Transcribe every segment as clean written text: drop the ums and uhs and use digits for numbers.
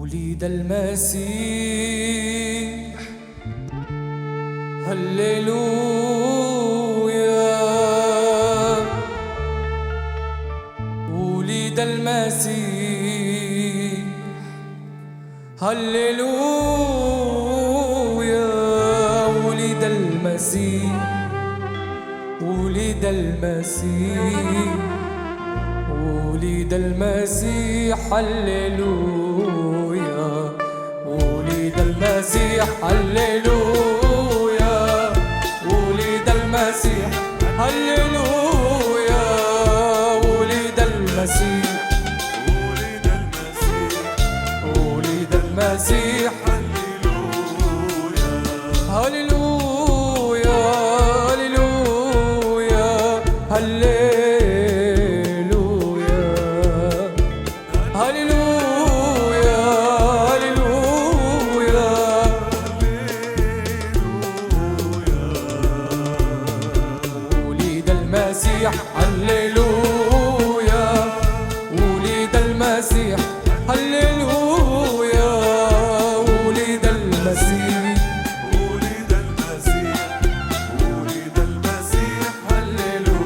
ولد المسيح، هللويا. ولد المسيح، هللويا. ولد المسيح، ولد المسيح، ولد المسيح، هللويا. ولد المسيح، هللويا. ولد المسيح، هللويا. ولد المسيح، ولد المسيح، ولد المسيح، هللويا. هللويا. هللويا. هللويا. هللويا. هللويا. ولد المسيح، هللويا. ولد المسيح، هللويا. ولد المسيح، ولد المسيح، ولد المسيح، هللويا.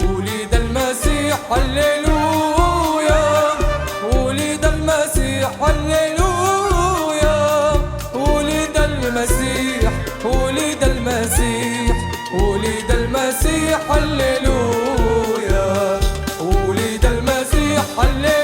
ولد المسيح، هللويا. ولد المسيح، هللويا. ولد المسيح، ولد المسيح، ولد المسيح، هللويا. ولد المسيح، هللويا.